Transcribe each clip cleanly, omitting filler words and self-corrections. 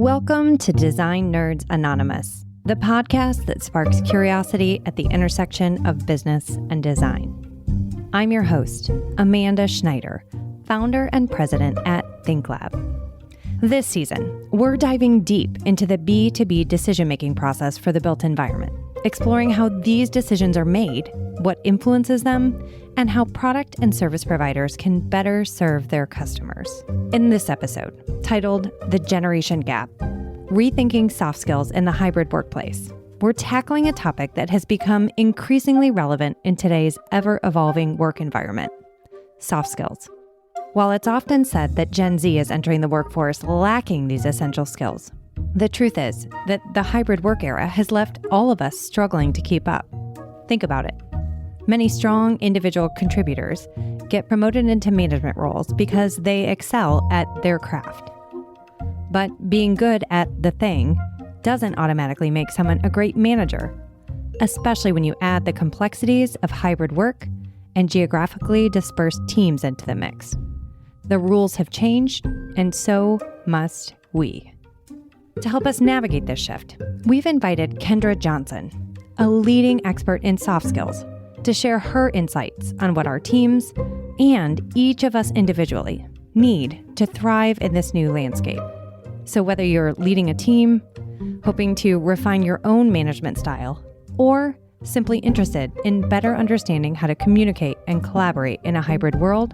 Welcome to Design Nerds Anonymous, the podcast that sparks curiosity at the intersection of business and design. I'm your host, Amanda Schneider, founder and president at ThinkLab. This season, we're diving deep into the B2B decision-making process for the built environment, exploring how these decisions are made, what influences them, and how product and service providers can better serve their customers. In this episode, titled The Generation Gap, Rethinking Soft Skills in the Hybrid Workplace, we're tackling a topic that has become increasingly relevant in today's ever-evolving work environment: soft skills. While it's often said that Gen Z is entering the workforce lacking these essential skills, the truth is that the hybrid work era has left all of us struggling to keep up. Think about it. Many strong individual contributors get promoted into management roles because they excel at their craft. But being good at the thing doesn't automatically make someone a great manager, especially when you add the complexities of hybrid work and geographically dispersed teams into the mix. The rules have changed, and so must we. To help us navigate this shift, we've invited Kendra Johnson, a leading expert in soft skills, to share her insights on what our teams and each of us individually need to thrive in this new landscape. So whether you're leading a team, hoping to refine your own management style, or simply interested in better understanding how to communicate and collaborate in a hybrid world,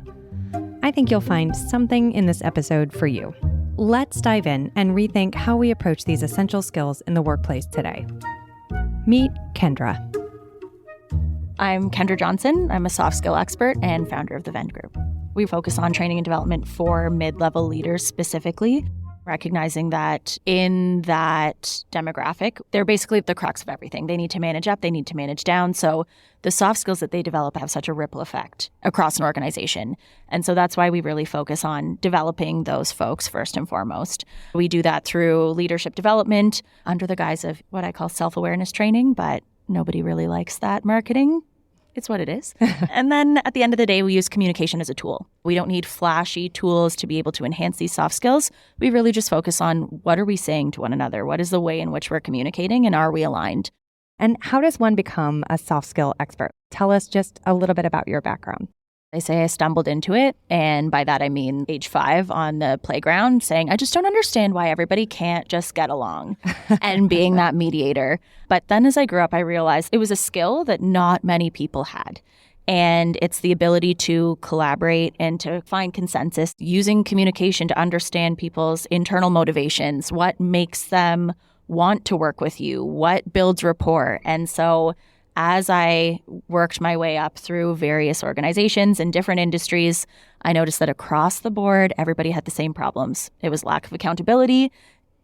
I think you'll find something in this episode for you. Let's dive in and rethink how we approach these essential skills in the workplace today. Meet Kendra. I'm Kendra Johnson. I'm a soft skill expert and founder of the Venn Group. We focus on training and development for mid-level leaders specifically, recognizing that in that demographic, they're basically the crux of everything. They need to manage up, they need to manage down. So the soft skills that they develop have such a ripple effect across an organization. And so that's why we really focus on developing those folks first and foremost. We do that through leadership development under the guise of what I call self-awareness training, but nobody really likes that marketing. It's what it is. And then at the end of the day, we use communication as a tool. We don't need flashy tools to be able to enhance these soft skills. We really just focus on what are we saying to one another? What is the way in which we're communicating, and are we aligned? And how does one become a soft skill expert? Tell us just a little bit about your background. They say I stumbled into it, and by that I mean age 5 on the playground saying, I just don't understand why everybody can't just get along, and being that mediator. But then as I grew up, I realized it was a skill that not many people had. And it's the ability to collaborate and to find consensus, using communication to understand people's internal motivations, what makes them want to work with you, what builds rapport. And so as I worked my way up through various organizations and different industries, I noticed that across the board, everybody had the same problems. It was lack of accountability,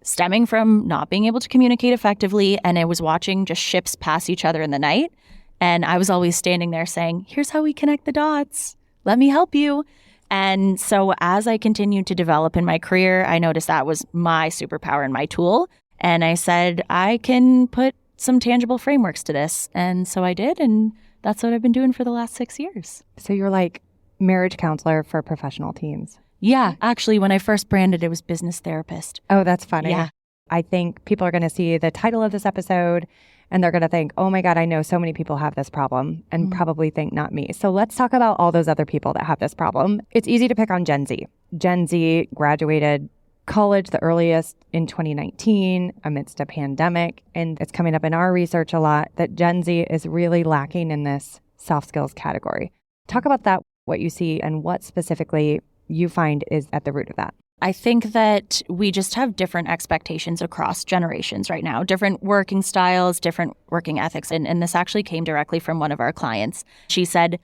stemming from not being able to communicate effectively, and I was watching just ships pass each other in the night. And I was always standing there saying, here's how we connect the dots. Let me help you. And so as I continued to develop in my career, I noticed that was my superpower and my tool. And I said, I can put some tangible frameworks to this. And so I did. And that's what I've been doing for the last 6 years. So you're like marriage counselor for professional teams. Yeah. Actually, when I first branded, it was business therapist. Oh, that's funny. Yeah. I think people are going to see the title of this episode and they're going to think, oh my God, I know so many people have this problem, and probably think not me. So let's talk about all those other people that have this problem. It's easy to pick on Gen Z. Gen Z graduated college the earliest in 2019 amidst a pandemic. And it's coming up in our research a lot that Gen Z is really lacking in this soft skills category. Talk about that, what you see, and what specifically you find is at the root of that. I think that we just have different expectations across generations right now, different working styles, different working ethics. And this actually came directly from one of our clients. She said,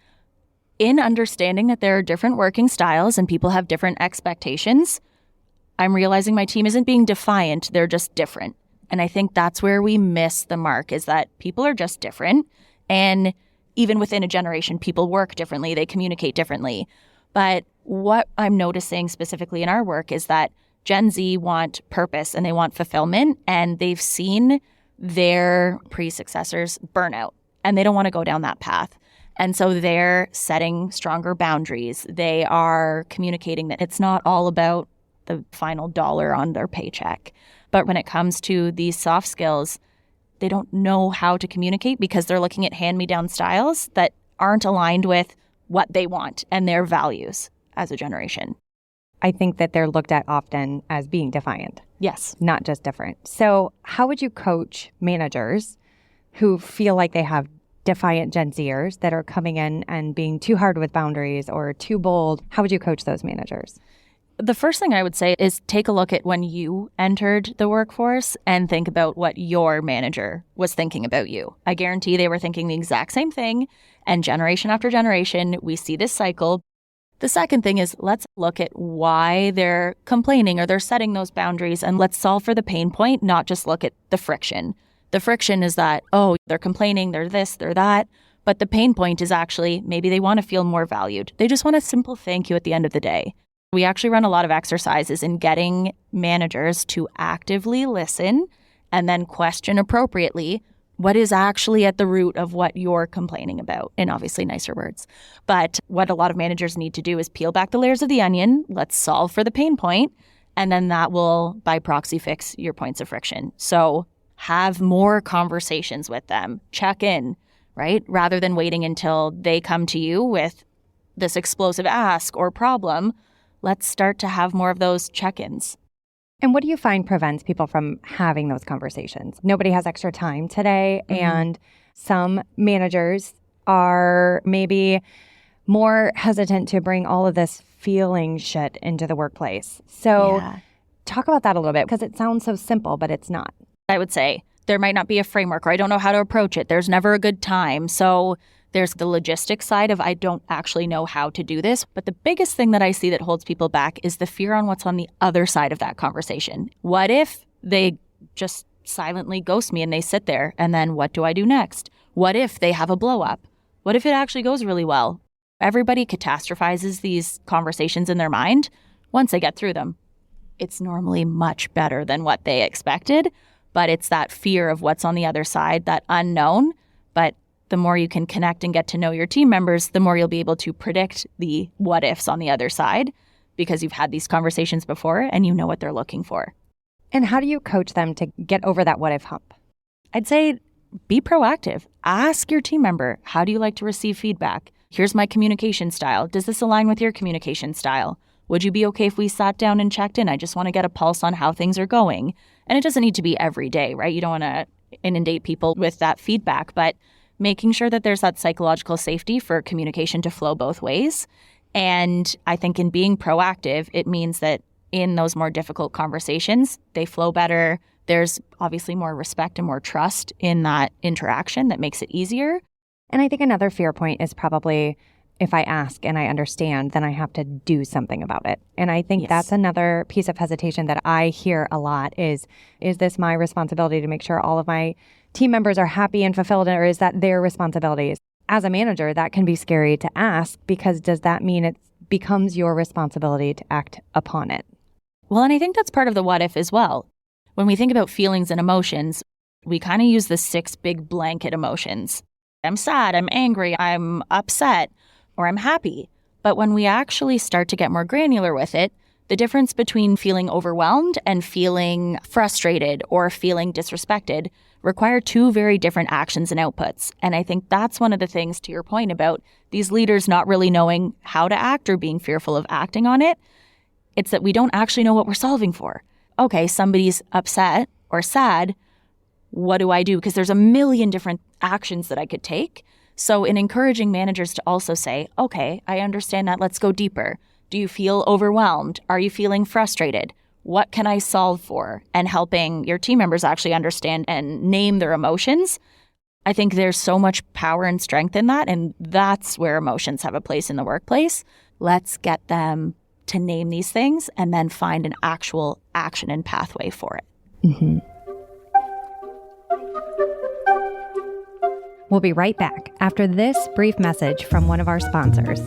in understanding that there are different working styles and people have different expectations, I'm realizing my team isn't being defiant, they're just different. And I think that's where we miss the mark, is that people are just different. And even within a generation, people work differently, they communicate differently. But what I'm noticing specifically in our work is that Gen Z want purpose and they want fulfillment, and they've seen their pre-successors burn out and they don't want to go down that path. And so they're setting stronger boundaries. They are communicating that it's not all about the final dollar on their paycheck, But when it comes to these soft skills, they don't know how to communicate because they're looking at hand-me-down styles that aren't aligned with what they want and their values as a generation. I think that they're looked at often as being defiant. Yes. Not just different. So how would you coach managers who feel like they have defiant Gen Zers that are coming in and being too hard with boundaries or too bold? How would you coach those managers? The first thing I would say is take a look at when you entered the workforce and think about what your manager was thinking about you. I guarantee they were thinking the exact same thing. And generation after generation, we see this cycle. The second thing is let's look at why they're complaining or they're setting those boundaries, and let's solve for the pain point, not just look at the friction. The friction is that, oh, they're complaining, they're this, they're that. But the pain point is actually maybe they want to feel more valued. They just want a simple thank you at the end of the day. We actually run a lot of exercises in getting managers to actively listen and then question appropriately what is actually at the root of what you're complaining about, in obviously nicer words. But what a lot of managers need to do is peel back the layers of the onion, let's solve for the pain point, and then that will, by proxy, fix your points of friction. So have more conversations with them, check in, right? Rather than waiting until they come to you with this explosive ask or problem, let's start to have more of those check-ins. And what do you find prevents people from having those conversations? Nobody has extra time today, and some managers are maybe more hesitant to bring all of this feeling shit into the workplace. So talk about that a little bit, because it sounds so simple, but it's not. I would say there might not be a framework, or I don't know how to approach it. There's never a good time. So there's the logistics side of I don't actually know how to do this. But the biggest thing that I see that holds people back is the fear on what's on the other side of that conversation. What if they just silently ghost me and they sit there, and then what do I do next? What if they have a blow up? What if it actually goes really well? Everybody catastrophizes these conversations in their mind. Once they get through them, it's normally much better than what they expected. But it's that fear of what's on the other side, that unknown. But the more you can connect and get to know your team members, the more you'll be able to predict the what ifs on the other side, because you've had these conversations before and you know what they're looking for. And how do you coach them to get over that what if hump? I'd say be proactive. Ask your team member, how do you like to receive feedback? Here's my communication style. Does this align with your communication style? Would you be okay if we sat down and checked in? I just want to get a pulse on how things are going. And it doesn't need to be every day, right? You don't want to inundate people with that feedback, but making sure that there's that psychological safety for communication to flow both ways. And I think in being proactive, it means that in those more difficult conversations, they flow better. There's obviously more respect and more trust in that interaction that makes it easier. And I think another fear point is probably, if I ask and I understand, then I have to do something about it. And I think that's another piece of hesitation that I hear a lot is this my responsibility to make sure all of my team members are happy and fulfilled, or is that their responsibilities? As a manager, that can be scary to ask, because does that mean it becomes your responsibility to act upon it? Well, and I think that's part of the what if as well. When we think about feelings and emotions, we kind of use the 6 big blanket emotions. I'm sad, I'm angry, I'm upset, or I'm happy. But when we actually start to get more granular with it, the difference between feeling overwhelmed and feeling frustrated or feeling disrespected require 2 very different actions and outputs. And I think that's one of the things, to your point about these leaders not really knowing how to act or being fearful of acting on it. It's that we don't actually know what we're solving for. Okay, somebody's upset or sad. What do I do? Because there's a million different actions that I could take. So in encouraging managers to also say, okay, I understand that. Let's go deeper. Do you feel overwhelmed? Are you feeling frustrated? What can I solve for? And helping your team members actually understand and name their emotions. I think there's so much power and strength in that. And that's where emotions have a place in the workplace. Let's get them to name these things and then find an actual action and pathway for it. Mm-hmm. We'll be right back after this brief message from one of our sponsors.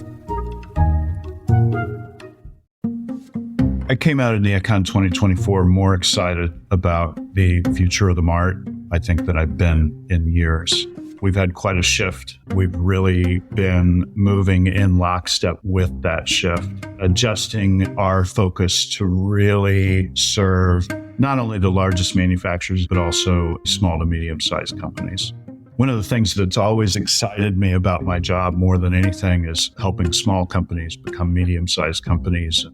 I came out of NeoCon 2024 more excited about the future of the Mart, I think, than I've been in years. we've had quite a shift. We've really been moving in lockstep with that shift, adjusting our focus to really serve not only the largest manufacturers, but also small to medium-sized companies. One of the things that's always excited me about my job more than anything is helping small companies become medium-sized companies,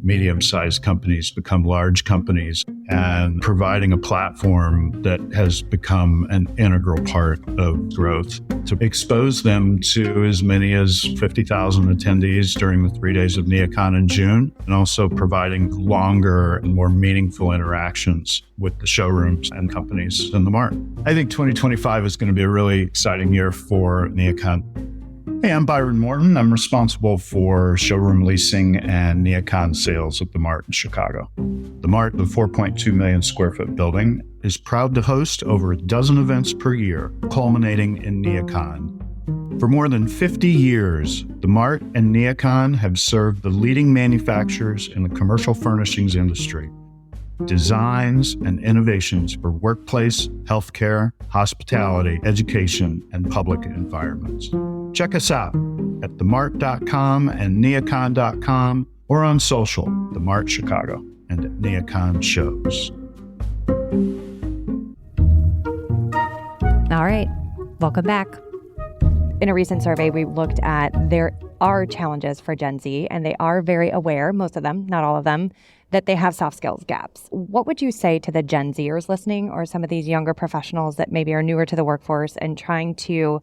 medium-sized companies become large companies, and providing a platform that has become an integral part of growth to expose them to as many as 50,000 attendees during the 3 days of NeoCon in June, and also providing longer and more meaningful interactions with the showrooms and companies in the mart. I think 2025 is going to be a really exciting year for NeoCon. Hey, I'm Byron Morton. I'm responsible for showroom leasing and NeoCon sales at the Mart in Chicago. The Mart, the 4.2 million square foot building, is proud to host over a dozen events per year, culminating in NeoCon. For more than 50 years, the Mart and NeoCon have served the leading manufacturers in the commercial furnishings industry. Designs and innovations for workplace, healthcare, hospitality, education, and public environments. Check us out at themart.com and neocon.com or on social, The Mart Chicago and at NeoCon Shows. All right, welcome back. In a recent survey, we looked at there are challenges for Gen Z, and they are very aware, most of them, not all of them, that they have soft skills gaps. What would you say to the Gen Zers listening, or some of these younger professionals that maybe are newer to the workforce and trying to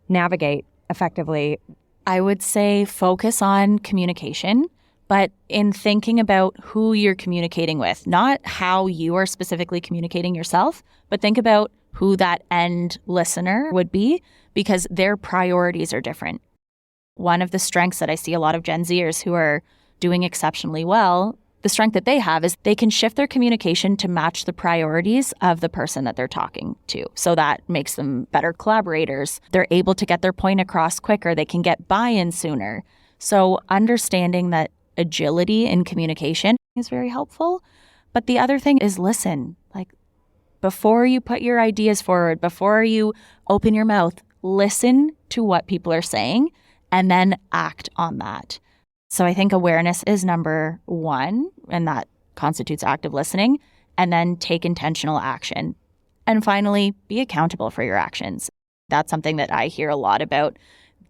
navigate effectively? I would say focus on communication, but in thinking about who you're communicating with, not how you are specifically communicating yourself, but think about who that end listener would be, because their priorities are different. One of the strengths that I see a lot of Gen Zers who are doing exceptionally well, the strength that they have is they can shift their communication to match the priorities of the person that they're talking to. So that makes them better collaborators. They're able to get their point across quicker. They can get buy-in sooner. So understanding that agility in communication is very helpful. But the other thing is listen. Like, before you put your ideas forward, before you open your mouth, listen to what people are saying and then act on that. So I think awareness is number one, and that constitutes active listening, and then take intentional action. And finally, be accountable for your actions. That's something that I hear a lot about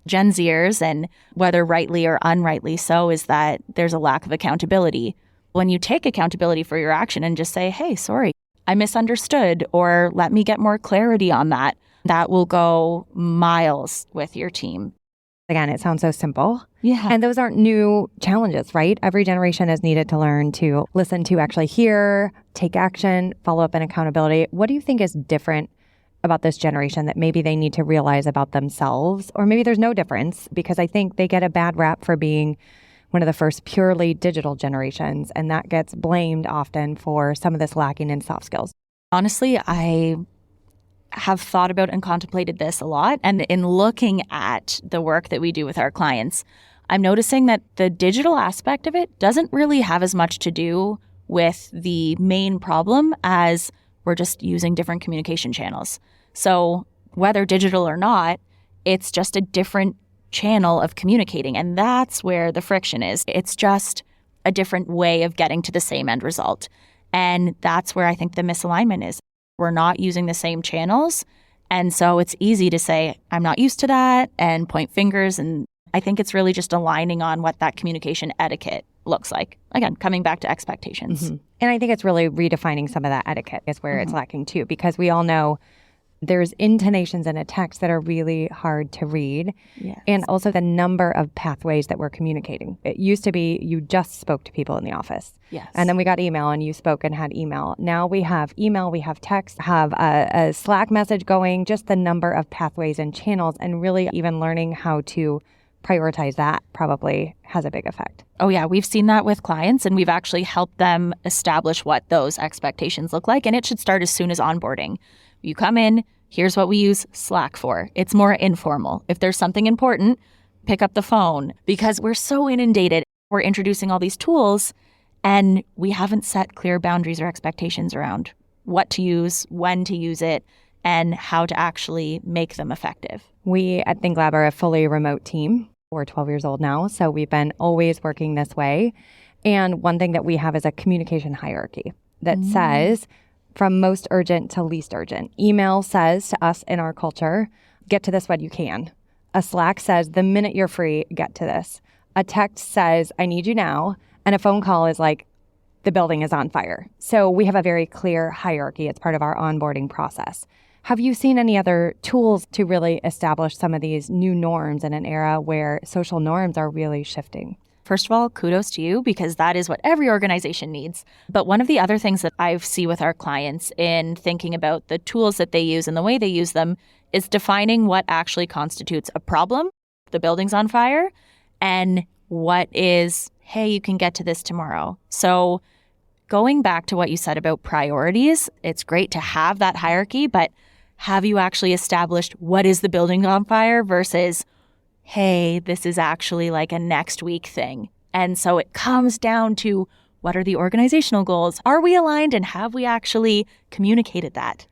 Gen Zers, and whether rightly or unrightly so, is that there's a lack of accountability. When you take accountability for your action and just say, hey, sorry, I misunderstood, or let me get more clarity on that, that will go miles with your team. Again, it sounds so simple. Yeah. And those aren't new challenges, right? Every generation has needed to learn to listen, to actually hear, take action, follow up, and accountability. What do you think is different about this generation that maybe they need to realize about themselves? Or maybe there's no difference, because I think they get a bad rap for being one of the first purely digital generations, and that gets blamed often for some of this lacking in soft skills. Honestly, I have thought about and contemplated this a lot. And in looking at the work that we do with our clients, I'm noticing that the digital aspect of it doesn't really have as much to do with the main problem as we're just using different communication channels. So whether digital or not, it's just a different channel of communicating. And that's where the friction is. It's just a different way of getting to the same end result. And that's where I think the misalignment is. We're not using the same channels. And so it's easy to say, I'm not used to that, and point fingers. And I think it's really just aligning on what that communication etiquette looks like. Again, coming back to expectations. Mm-hmm. And I think it's really redefining some of that etiquette is where it's lacking too, because we all know there's intonations in a text that are really hard to read. Yes. And also the number of pathways that we're communicating. It used to be you just spoke to people in the office. Yes. And then we got email and you spoke and had email. Now we have email, we have text, have a Slack message going, just the number of pathways and channels, and really even learning how to prioritize that probably has a big effect. Oh yeah, we've seen that with clients, and we've actually helped them establish what those expectations look like. And it should start as soon as onboarding. You come in, here's what we use Slack for. It's more informal. If there's something important, pick up the phone, because we're so inundated. We're introducing all these tools and we haven't set clear boundaries or expectations around what to use, when to use it. and how to actually make them effective. We at Think Lab are a fully remote team. We're 12 years old now, so we've been always working this way. And one thing that we have is a communication hierarchy that says from most urgent to least urgent. Email says to us in our culture, get to this when you can. A Slack says the minute you're free, get to this. A text says, I need you now. And a phone call is like, the building is on fire. So we have a very clear hierarchy. It's part of our onboarding process. Have you seen any other tools to really establish some of these new norms in an era where social norms are really shifting? First of all, kudos to you, because that is what every organization needs. But one of the other things that I see with our clients in thinking about the tools that they use and the way they use them is defining what actually constitutes a problem, the building's on fire, and what is, hey, you can get to this tomorrow. So going back to what you said about priorities, it's great to have that hierarchy, but have you actually established what is the building on fire versus, hey, this is actually like a next week thing? And so it comes down to, what are the organizational goals? Are we aligned, and have we actually communicated that?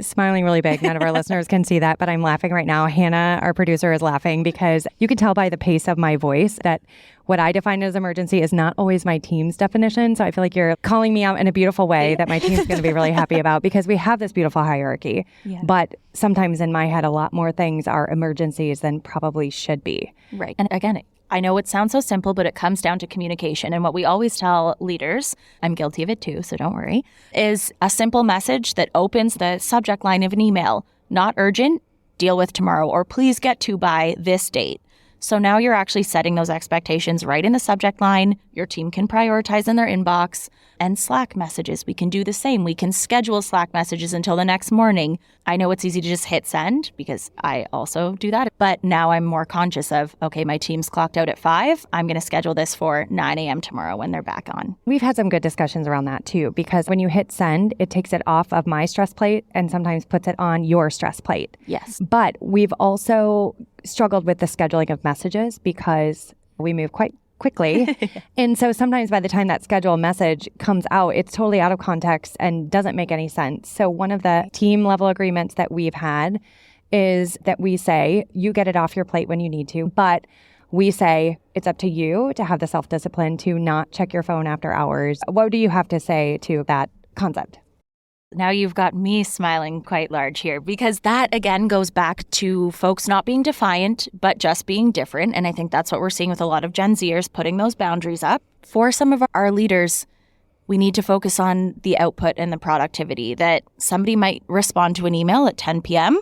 Smiling really big. None of our listeners can see that, but I'm laughing right now. Hannah, our producer, is laughing because you can tell by the pace of my voice that what I define as emergency is not always my team's definition. So I feel like you're calling me out in a beautiful way that my team's going to be really happy about, because we have this beautiful hierarchy. Yeah. But sometimes in my head, a lot more things are emergencies than probably should be. Right. And again, I know it sounds so simple, but it comes down to communication. And what we always tell leaders, I'm guilty of it too, so don't worry, is a simple message that opens the subject line of an email. Not urgent, deal with tomorrow, or please get to by this date. So now you're actually setting those expectations right in the subject line. Your team can prioritize in their inbox. And Slack messages, we can do the same. We can schedule Slack messages until the next morning. I know it's easy to just hit send because I also do that. But now I'm more conscious of, okay, my team's clocked out at 5. I'm going to schedule this for 9 a.m. tomorrow when they're back on. We've had some good discussions around that too, because when you hit send, it takes it off of my stress plate and sometimes puts it on your stress plate. Yes. But we've also struggled with the scheduling of messages because we move quite quickly. And so sometimes by the time that scheduled message comes out, it's totally out of context and doesn't make any sense. So one of the team level agreements that we've had is that we say, you get it off your plate when you need to, but we say it's up to you to have the self-discipline to not check your phone after hours. What do you have to say to that concept? Now you've got me smiling quite large here, because that again goes back to folks not being defiant, but just being different. And I think that's what we're seeing with a lot of Gen Zers, putting those boundaries up. For some of our leaders, we need to focus on the output and the productivity, that somebody might respond to an email at 10 p.m.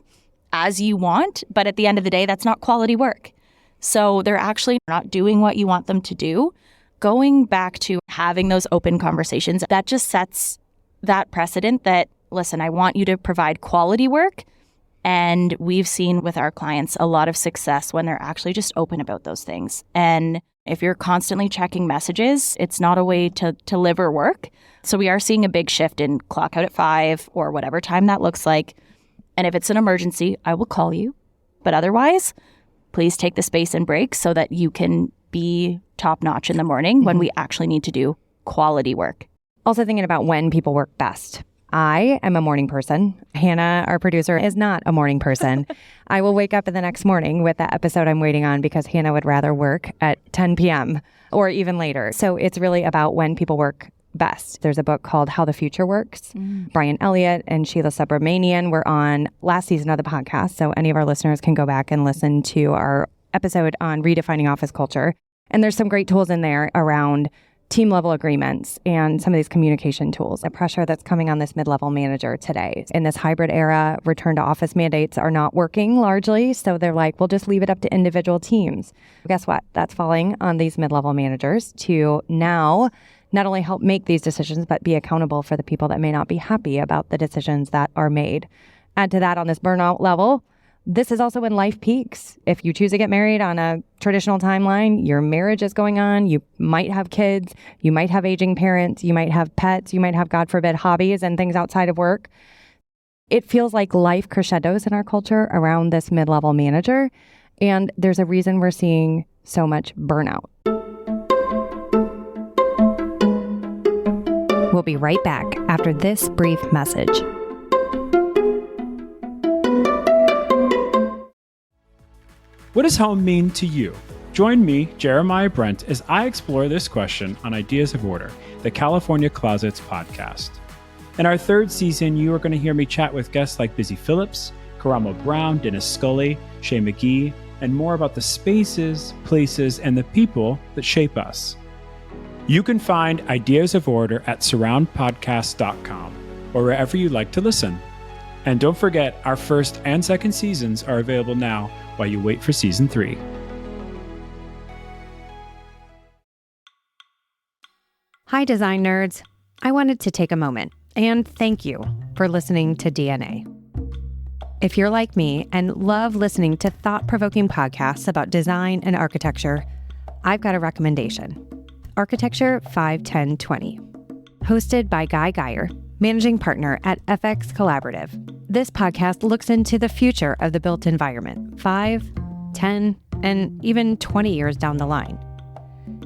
as you want, but at the end of the day, that's not quality work. So they're actually not doing what you want them to do. Going back to having those open conversations, that just sets that precedent that, listen, I want you to provide quality work. And we've seen with our clients a lot of success when they're actually just open about those things. And if you're constantly checking messages, it's not a way to live or work. So we are seeing a big shift in clock out at 5 or whatever time that looks like. And if it's an emergency, I will call you. But otherwise, please take the space and break so that you can be top notch in the morning when we actually need to do quality work. Also thinking about when people work best. I am a morning person. Hannah, our producer, is not a morning person. I will wake up in the next morning with that episode I'm waiting on because Hannah would rather work at 10 p.m. or even later. So it's really about when people work best. There's a book called How the Future Works. Brian Elliott and Sheila Subramanian were on last season of the podcast. So any of our listeners can go back and listen to our episode on redefining office culture. And there's some great tools in there around team level agreements and some of these communication tools. The pressure that's coming on this mid-level manager today. In this hybrid era, return to office mandates are not working largely. So they're like, we'll just leave it up to individual teams. Guess what? That's falling on these mid-level managers to now not only help make these decisions, but be accountable for the people that may not be happy about the decisions that are made. Add to that, on this burnout level, this is also when life peaks. If you choose to get married on a traditional timeline, your marriage is going on. You might have kids. You might have aging parents. You might have pets. You might have, God forbid, hobbies and things outside of work. It feels like life crescendos in our culture around this mid-level manager. And there's a reason we're seeing so much burnout. We'll be right back after this brief message. What does home mean to you? Join me, Jeremiah Brent, as I explore this question on Ideas of Order, the California Closets podcast. In our third season, you are going to hear me chat with guests like Busy Phillips, Karamo Brown, Dennis Scully, Shay McGee, and more about the spaces, places, and the people that shape us. You can find Ideas of Order at surroundpodcast.com or wherever you like to listen. And don't forget, our first and second seasons are available now while you wait for season 3. Hi, design nerds. I wanted to take a moment and thank you for listening to DNA. If you're like me and love listening to thought-provoking podcasts about design and architecture, I've got a recommendation. Architecture 5-10-20. Hosted by Guy Geyer, managing partner at FX Collaborative. This podcast looks into the future of the built environment, 5, 10, and even 20 years down the line.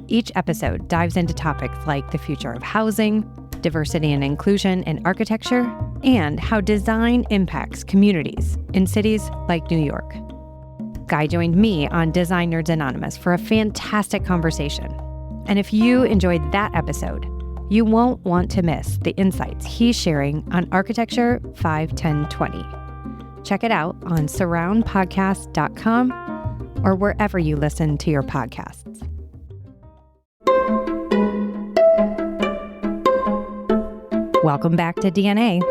Each episode dives into topics like the future of housing, diversity and inclusion in architecture, and how design impacts communities in cities like New York. Guy joined me on Design Nerds Anonymous for a fantastic conversation. And if you enjoyed that episode, you won't want to miss the insights he's sharing on Architecture 5-10-20. Check it out on surroundpodcast.com or wherever you listen to your podcasts. Welcome back to DNA.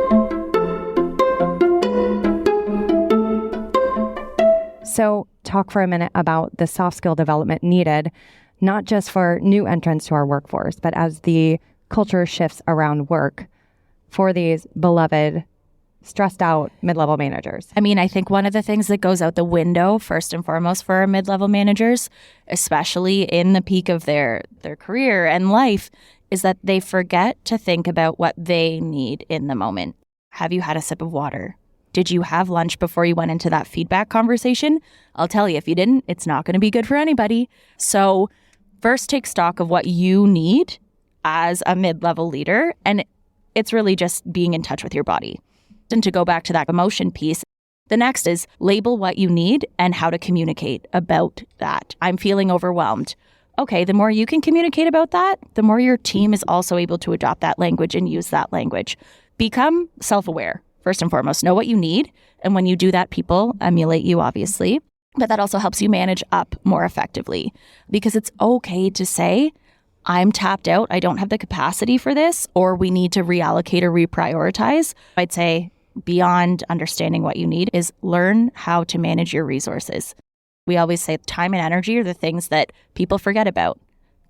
So, talk for a minute about the soft skill development needed, not just for new entrants to our workforce, but as the culture shifts around work for these beloved, stressed out mid-level managers. I mean, I think one of the things that goes out the window, first and foremost, for our mid-level managers, especially in the peak of their career and life, is that they forget to think about what they need in the moment. Have you had a sip of water? Did you have lunch before you went into that feedback conversation? I'll tell you, if you didn't, it's not going to be good for anybody. So first, take stock of what you need as a mid-level leader, and it's really just being in touch with your body. And to go back to that emotion piece, the next is label what you need and how to communicate about that. I'm feeling overwhelmed. Okay, the more you can communicate about that, the more your team is also able to adopt that language and use that language. Become self-aware, first and foremost. Know what you need, and when you do that, people emulate you, obviously. But that also helps you manage up more effectively, because it's okay to say, I'm tapped out, I don't have the capacity for this, or we need to reallocate or reprioritize. I'd say beyond understanding what you need is learn how to manage your resources. We always say time and energy are the things that people forget about.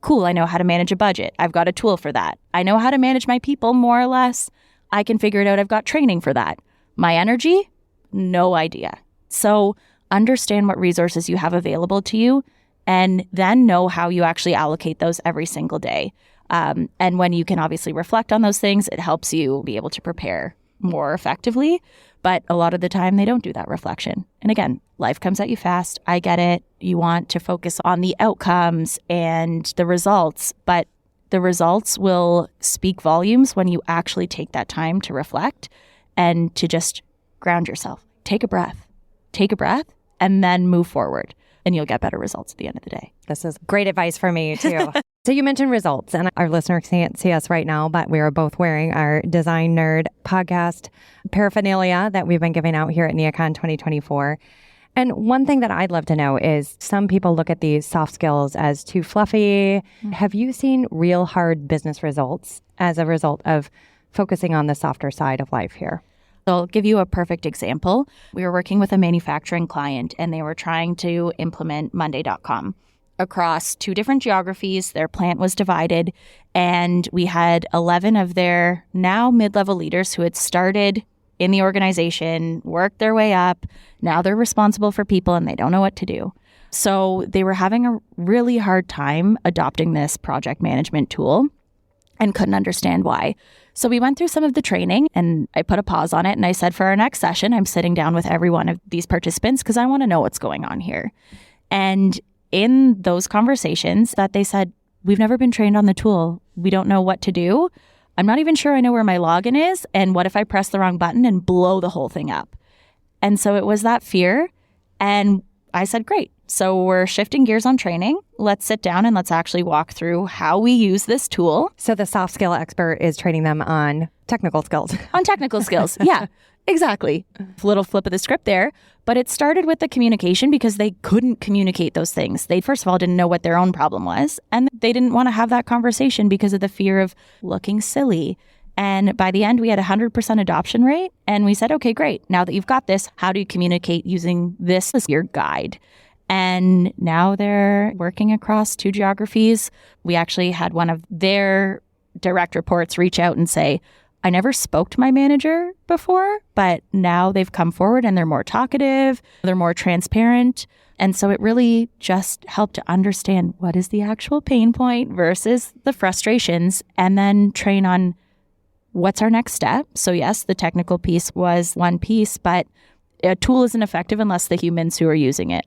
Cool, I know how to manage a budget. I've got a tool for that. I know how to manage my people more or less. I can figure it out. I've got training for that. My energy? No idea. So understand what resources you have available to you, and then know how you actually allocate those every single day. And when you can obviously reflect on those things, it helps you be able to prepare more effectively. But a lot of the time, they don't do that reflection. And again, life comes at you fast. I get it. You want to focus on the outcomes and the results, but the results will speak volumes when you actually take that time to reflect and to just ground yourself. Take a breath, and then move forward. And you'll get better results at the end of the day. This is great advice for me, too. So you mentioned results, and our listeners can't see us right now, but we are both wearing our Design Nerd podcast paraphernalia that we've been giving out here at NeoCon 2024. And one thing that I'd love to know is some people look at these soft skills as too fluffy. Have you seen real hard business results as a result of focusing on the softer side of life here? I'll give you a perfect example. We were working with a manufacturing client, and they were trying to implement Monday.com across 2 different geographies. Their plant was divided, and we had 11 of their now mid-level leaders who had started in the organization, worked their way up. Now they're responsible for people, and they don't know what to do. So they were having a really hard time adopting this project management tool and couldn't understand why. So we went through some of the training, and I put a pause on it, and I said, for our next session, I'm sitting down with every one of these participants because I want to know what's going on here. And in those conversations that they said, we've never been trained on the tool. We don't know what to do. I'm not even sure I know where my login is. And what if I press the wrong button and blow the whole thing up? And so it was that fear. And I said, great. So we're shifting gears on training. Let's sit down and let's actually walk through how we use this tool. So the soft skill expert is training them on technical skills. On technical skills. Yeah, exactly. Little flip of the script there. But it started with the communication because they couldn't communicate those things. They, first of all, didn't know what their own problem was. And they didn't want to have that conversation because of the fear of looking silly. And by the end, we had 100% adoption rate. And we said, okay, great. Now that you've got this, how do you communicate using this as your guide? And now they're working across 2 geographies. We actually had one of their direct reports reach out and say, I never spoke to my manager before, but now they've come forward and they're more talkative, they're more transparent. And so it really just helped to understand what is the actual pain point versus the frustrations, and then train on what's our next step. So yes, the technical piece was one piece, but a tool isn't effective unless the humans who are using it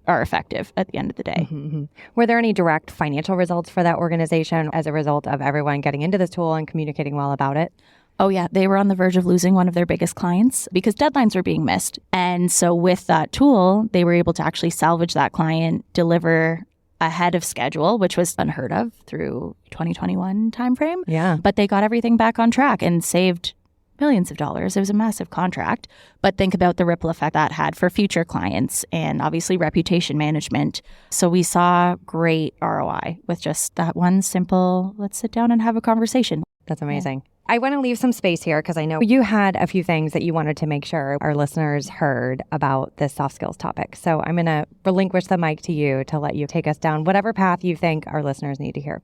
are effective at the end of the day. Mm-hmm. Were there any direct financial results for that organization as a result of everyone getting into this tool and communicating well about it? Oh yeah, they were on the verge of losing one of their biggest clients because deadlines were being missed. And so with that tool, they were able to actually salvage that client, deliver ahead of schedule, which was unheard of through 2021 timeframe. Yeah. But they got everything back on track and saved millions of dollars. It was a massive contract. But think about the ripple effect that had for future clients and obviously reputation management. So we saw great ROI with just that one simple, let's sit down and have a conversation. That's amazing. Yeah. I want to leave some space here because I know you had a few things that you wanted to make sure our listeners heard about this soft skills topic. So I'm going to relinquish the mic to you to let you take us down whatever path you think our listeners need to hear.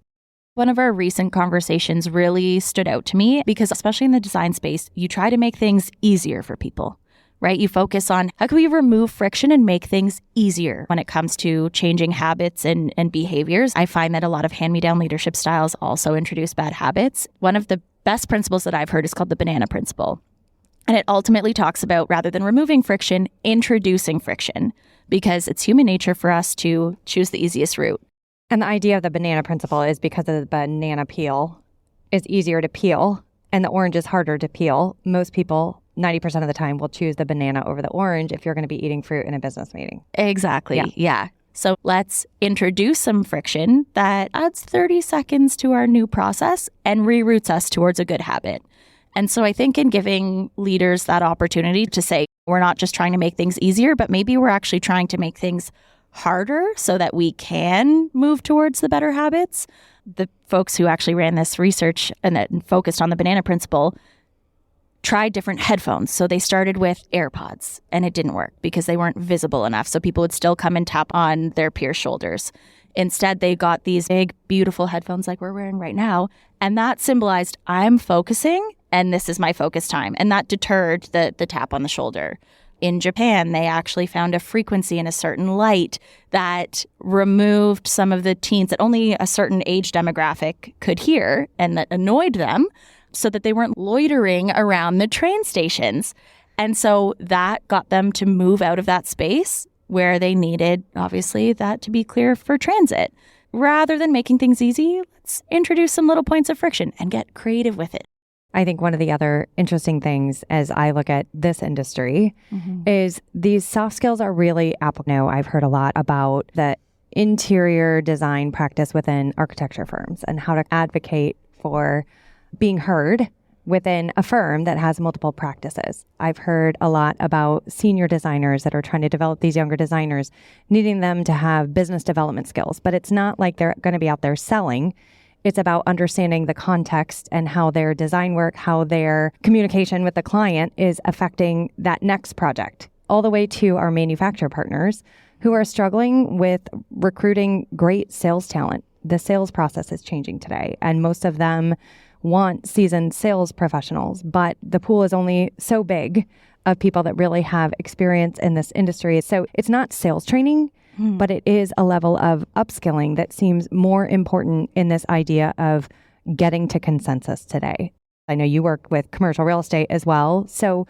One of our recent conversations really stood out to me because especially in the design space, you try to make things easier for people, right? You focus on how can we remove friction and make things easier when it comes to changing habits and behaviors. I find that a lot of hand-me-down leadership styles also introduce bad habits. One of the best principles that I've heard is called the banana principle. And it ultimately talks about, rather than removing friction, introducing friction, because it's human nature for us to choose the easiest route. And the idea of the banana principle is because of the banana peel is easier to peel and the orange is harder to peel. Most people, 90% of the time, will choose the banana over the orange if you're going to be eating fruit in a business meeting. Exactly. Yeah. So let's introduce some friction that adds 30 seconds to our new process and reroutes us towards a good habit. And so I think in giving leaders that opportunity to say, we're not just trying to make things easier, but maybe we're actually trying to make things harder so that we can move towards the better habits. The folks who actually ran this research and that focused on the banana principle tried different headphones. So they started with AirPods and it didn't work because they weren't visible enough. So people would still come and tap on their peers' shoulders. Instead, they got these big, beautiful headphones like we're wearing right now. And that symbolized I'm focusing and this is my focus time. And that deterred the tap on the shoulder. In Japan, they actually found a frequency in a certain light that removed some of the teens that only a certain age demographic could hear and that annoyed them so that they weren't loitering around the train stations. And so that got them to move out of that space where they needed, obviously, that to be clear for transit. Rather than making things easy, let's introduce some little points of friction and get creative with it. I think one of the other interesting things as I look at this industry is these soft skills are really applicable. I've heard a lot about the interior design practice within architecture firms and how to advocate for being heard within a firm that has multiple practices. I've heard a lot about senior designers that are trying to develop these younger designers, needing them to have business development skills, but it's not like they're going to be out there selling. It's about understanding the context and how their design work, how their communication with the client is affecting that next project, all the way to our manufacturer partners who are struggling with recruiting great sales talent. The sales process is changing today, and most of them want seasoned sales professionals, but the pool is only so big of people that really have experience in this industry. So it's not sales training, but it is a level of upskilling that seems more important in this idea of getting to consensus today. I know you work with commercial real estate as well. So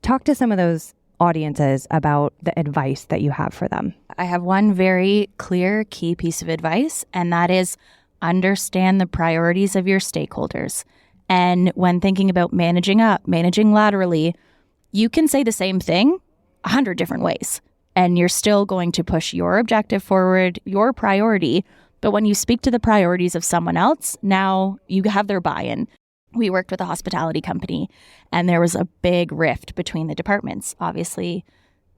talk to some of those audiences about the advice that you have for them. I have one very clear key piece of advice, and that is understand the priorities of your stakeholders. And when thinking about managing up, managing laterally, you can say the same thing 100 different ways. and you're still going to push your objective forward, your priority. But when you speak to the priorities of someone else, now you have their buy-in. We worked with a hospitality company, and there was a big rift between the departments. Obviously,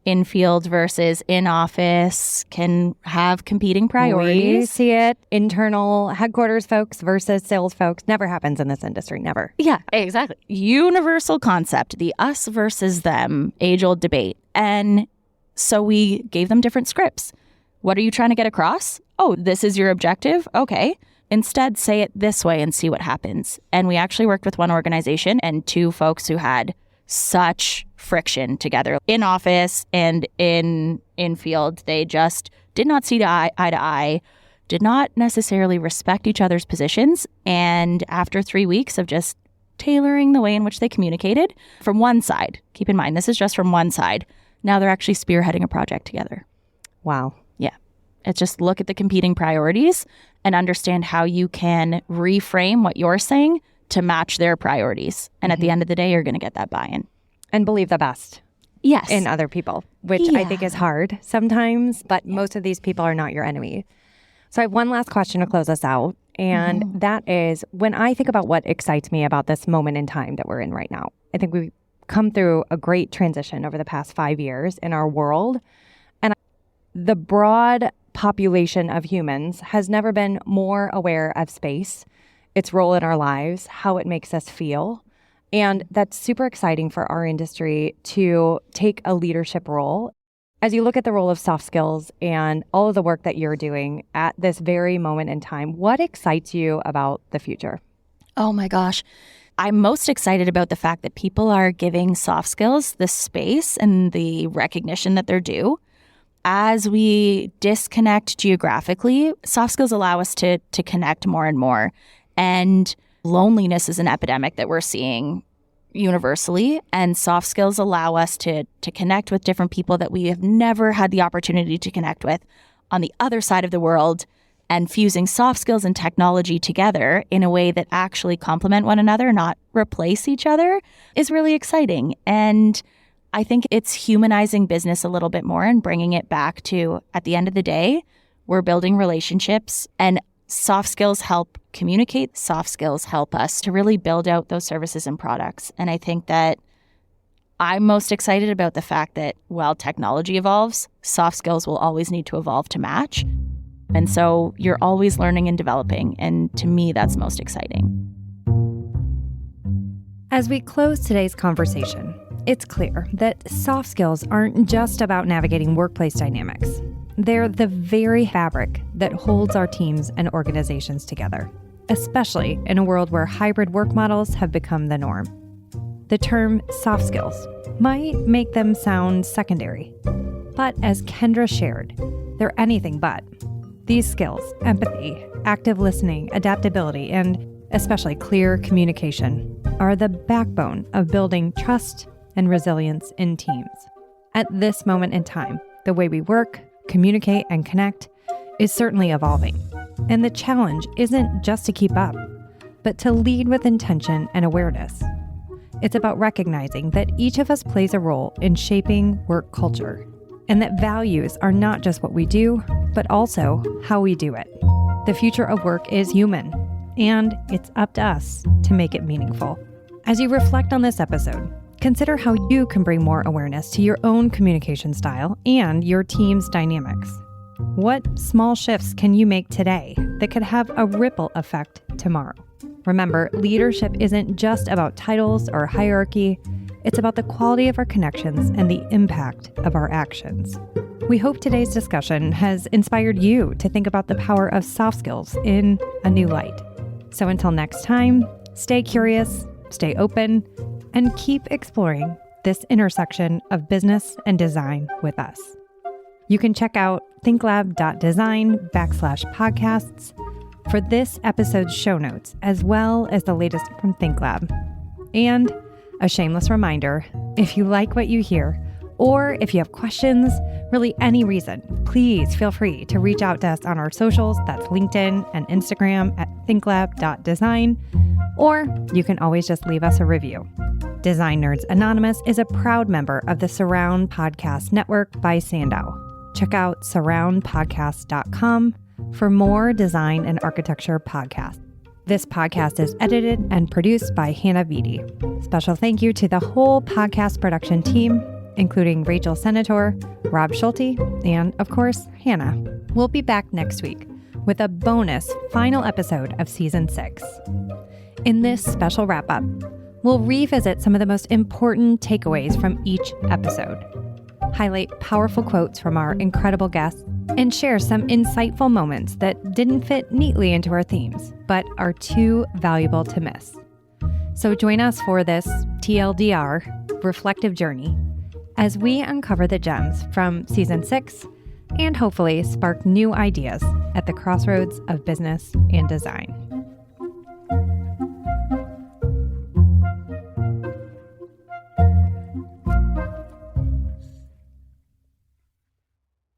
in-field versus in-office can have competing priorities. We see it. Internal headquarters folks versus sales folks. Never happens in this industry. Never. Yeah, exactly. Universal concept, the us versus them, age-old debate. And so we gave them different scripts. What are you trying to get across? Oh, this is your objective? Okay. Instead, say it this way and see what happens. And we actually worked with one organization and two folks who had such friction together in office and in field. They just did not see eye to eye, did not necessarily respect each other's positions. And after 3 weeks of just tailoring the way in which they communicated from one side, keep in mind, this is just from one side. Now they're actually spearheading a project together. Wow. Yeah. It's just look at the competing priorities and understand how you can reframe what you're saying to match their priorities. And at the end of the day, you're going to get that buy-in. And believe the best. Yes. In other people, which I think is hard sometimes, but most of these people are not your enemy. So I have one last question to close us out. And that is, when I think about what excites me about this moment in time that we're in right now, I think we've come through a great transition over the past 5 years in our world. And the broad population of humans has never been more aware of space, its role in our lives, how it makes us feel. And that's super exciting for our industry to take a leadership role. As you look at the role of soft skills and all of the work that you're doing at this very moment in time, what excites you about the future? Oh my gosh. I'm most excited about the fact that people are giving soft skills the space and the recognition that they're due. As we disconnect geographically, soft skills allow us to connect more and more. And loneliness is an epidemic that we're seeing universally. And soft skills allow us to connect with different people that we have never had the opportunity to connect with on the other side of the world. And fusing soft skills and technology together in a way that actually complement one another, not replace each other, is really exciting. And I think it's humanizing business a little bit more and bringing it back to, at the end of the day, we're building relationships, and soft skills help communicate. Soft skills help us to really build out those services and products. And I think that I'm most excited about the fact that while technology evolves, soft skills will always need to evolve to match. And so you're always learning and developing. And to me, that's most exciting. As we close today's conversation, it's clear that soft skills aren't just about navigating workplace dynamics. They're the very fabric that holds our teams and organizations together, especially in a world where hybrid work models have become the norm. The term soft skills might make them sound secondary, but as Kendra shared, they're anything but. These skills, empathy, active listening, adaptability, and especially clear communication, are the backbone of building trust and resilience in teams. At this moment in time, the way we work, communicate, and connect is certainly evolving. And the challenge isn't just to keep up, but to lead with intention and awareness. It's about recognizing that each of us plays a role in shaping work culture, and that values are not just what we do, but also how we do it. The future of work is human, and it's up to us to make it meaningful. As you reflect on this episode, consider how you can bring more awareness to your own communication style and your team's dynamics. What small shifts can you make today that could have a ripple effect tomorrow? Remember, leadership isn't just about titles or hierarchy. It's about the quality of our connections and the impact of our actions. We hope today's discussion has inspired you to think about the power of soft skills in a new light. So until next time, stay curious, stay open, and keep exploring this intersection of business and design with us. You can check out thinklab.design/podcasts for this episode's show notes, as well as the latest from ThinkLab. And a shameless reminder, if you like what you hear, or if you have questions, really any reason, please feel free to reach out to us on our socials. That's LinkedIn and Instagram at thinklab.design, or you can always just leave us a review. Design Nerds Anonymous is a proud member of the Surround Podcast Network by Sandow. Check out surroundpodcast.com for more design and architecture podcasts. This podcast is edited and produced by Hannah Vitti. Special thank you to the whole podcast production team, including Rachel Senator, Rob Schulte, and, of course, Hannah. We'll be back next week with a bonus final episode of Season 6. In this special wrap-up, we'll revisit some of the most important takeaways from each episode, highlight powerful quotes from our incredible guests, and share some insightful moments that didn't fit neatly into our themes, but are too valuable to miss. So join us for this TLDR reflective journey as we uncover the gems from Season 6 and hopefully spark new ideas at the crossroads of business and design.